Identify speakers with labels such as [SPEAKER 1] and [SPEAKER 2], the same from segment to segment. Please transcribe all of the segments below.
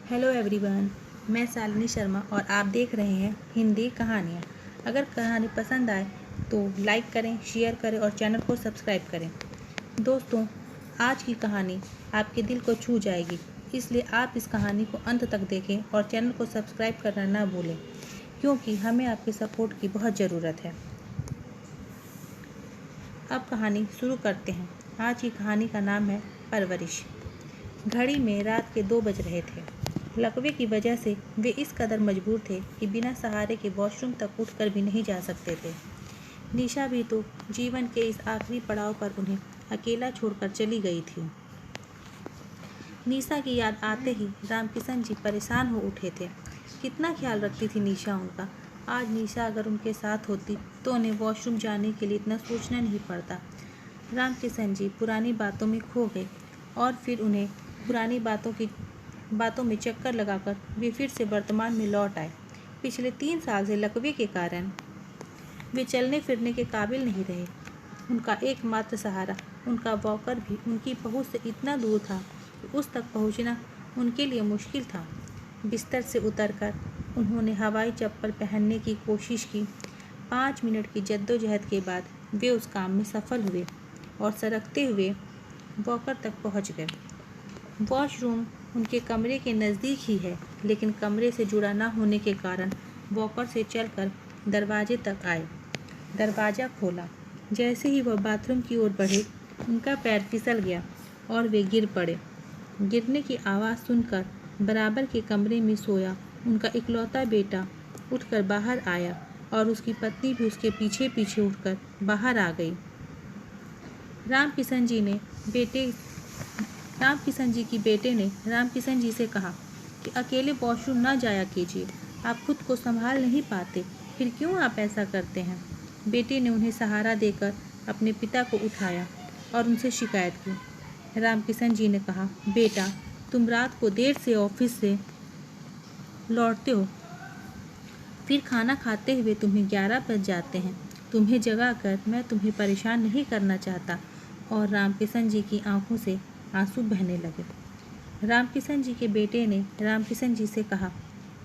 [SPEAKER 1] Hello everyone, मैं शालिनी शर्मा और आप देख रहे हैं हिंदी कहानियाँ। अगर कहानी पसंद आए तो लाइक करें, शेयर करें और चैनल को सब्सक्राइब करें। दोस्तों, आज की कहानी आपके दिल को छू जाएगी, इसलिए आप इस कहानी को अंत तक देखें और चैनल को सब्सक्राइब करना ना भूलें, क्योंकि हमें आपके सपोर्ट की बहुत ज़रूरत है। अब कहानी शुरू करते हैं। आज की कहानी का नाम है परवरिश। घड़ी में रात के 2 बज रहे थे। लकवे की वजह से वे इस कदर मजबूर थे कि बिना सहारे के वॉशरूम तक उठकर भी नहीं जा सकते थे। निशा भी तो जीवन के इस आखिरी पड़ाव पर उन्हें अकेला छोड़कर चली गई थी। निशा की याद आते ही रामकिशन जी परेशान हो उठे थे। कितना ख्याल रखती थी निशा उनका। आज निशा अगर उनके साथ होती तो उन्हें वॉशरूम जाने के लिए इतना सोचना नहीं पड़ता। रामकिशन जी पुरानी बातों में खो गए और फिर उन्हें पुरानी बातों में चक्कर लगाकर वे फिर से वर्तमान में लौट आए। पिछले 3 साल से लकवे के कारण वे चलने फिरने के काबिल नहीं रहे। उनका एकमात्र सहारा उनका वॉकर भी उनकी पहुंच से इतना दूर था कि उस तक पहुंचना उनके लिए मुश्किल था। बिस्तर से उतरकर उन्होंने हवाई चप्पल पहनने की कोशिश की। 5 मिनट की जद्दोजहद के बाद वे उस काम में सफल हुए और सरकते हुए वॉकर तक पहुंच गए। वॉशरूम उनके कमरे के नज़दीक ही है, लेकिन कमरे से जुड़ा न होने के कारण वॉकर से चलकर दरवाजे तक आए। दरवाज़ा खोला। जैसे ही वह बाथरूम की ओर बढ़े, उनका पैर फिसल गया और वे गिर पड़े। गिरने की आवाज़ सुनकर बराबर के कमरे में सोया उनका इकलौता बेटा उठकर बाहर आया और उसकी पत्नी भी उसके पीछे पीछे उठकर बाहर आ गई। रामकिशन जी की बेटे ने रामकिशन जी से कहा कि अकेले वॉशरूम ना जाया कीजिए, आप खुद को संभाल नहीं पाते, फिर क्यों आप ऐसा करते हैं। बेटे ने उन्हें सहारा देकर अपने पिता को उठाया और उनसे शिकायत की। रामकिशन जी ने कहा, बेटा, तुम रात को देर से ऑफिस से लौटते हो, फिर खाना खाते हुए तुम्हें 11 बज जाते हैं। तुम्हें जगाकर मैं तुम्हें परेशान नहीं करना चाहता। और रामकिशन जी की आंखों से आंसू बहने लगे। रामकिशन जी के बेटे ने रामकिशन जी से कहा,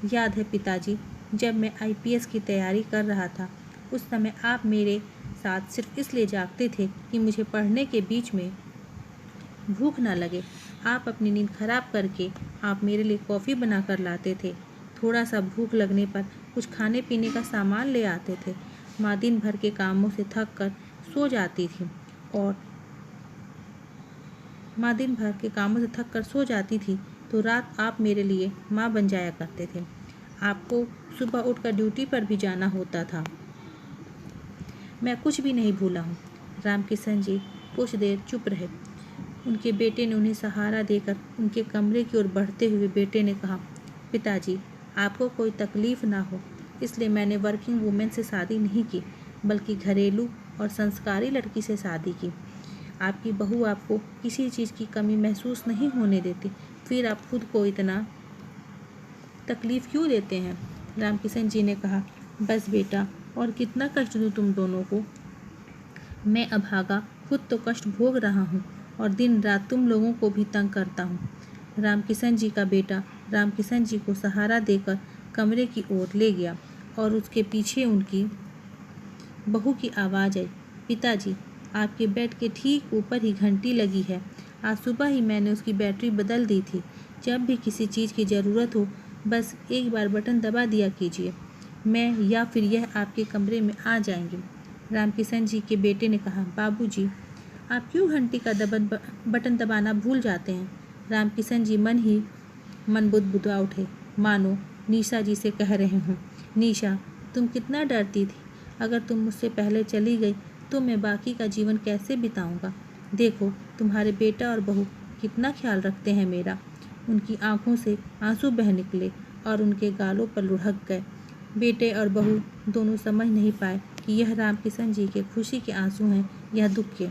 [SPEAKER 1] याद है पिताजी, जब मैं IPS की तैयारी कर रहा था, उस समय आप मेरे साथ सिर्फ इसलिए जागते थे कि मुझे पढ़ने के बीच में भूख ना लगे। आप अपनी नींद खराब करके आप मेरे लिए कॉफ़ी बना कर लाते थे। थोड़ा सा भूख लगने पर कुछ खाने पीने का सामान ले आते थे। माँ दिन भर के कामों से थक कर सो जाती थी तो रात आप मेरे लिए माँ बन जाया करते थे। आपको सुबह उठकर ड्यूटी पर भी जाना होता था। मैं कुछ भी नहीं भूला हूँ। रामकिशन जी कुछ देर चुप रहे। उनके बेटे ने उन्हें सहारा देकर उनके कमरे की ओर बढ़ते हुए बेटे ने कहा, पिताजी, आपको कोई तकलीफ़ ना हो इसलिए मैंने वर्किंग वूमेन से शादी नहीं की, बल्कि घरेलू और संस्कारी लड़की से शादी की। आपकी बहू आपको किसी चीज़ की कमी महसूस नहीं होने देती, फिर आप खुद को इतना तकलीफ़ क्यों देते हैं। रामकिशन जी ने कहा, बस बेटा, और कितना कष्ट दूँ तुम दोनों को। मैं अभागा खुद तो कष्ट भोग रहा हूँ और दिन रात तुम लोगों को भी तंग करता हूँ। रामकिशन जी का बेटा रामकिशन जी को सहारा देकर कमरे की ओर ले गया और उसके पीछे उनकी बहू की आवाज़ आई, पिताजी, आपके बेड के ठीक ऊपर ही घंटी लगी है। आज सुबह ही मैंने उसकी बैटरी बदल दी थी। जब भी किसी चीज़ की ज़रूरत हो, बस एक बार बटन दबा दिया कीजिए, मैं या फिर यह आपके कमरे में आ जाएंगे। रामकिशन जी के बेटे ने कहा, बाबूजी, आप क्यों घंटी का बटन दबाना भूल जाते हैं। रामकिशन जी मन ही मन बुदबुदा उठे, मानो निशा जी से कह रहे हों, निशा, तुम कितना डरती थी। अगर तुम मुझसे पहले चली गई तो मैं बाकी का जीवन कैसे बिताऊंगा। देखो तुम्हारे बेटा और बहू कितना ख्याल रखते हैं मेरा। उनकी आंखों से आंसू बह निकले और उनके गालों पर लुढ़क गए। बेटे और बहू दोनों समझ नहीं पाए कि यह रामकिशन जी के खुशी के आंसू हैं या दुख के।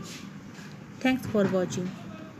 [SPEAKER 1] Thanks for watching.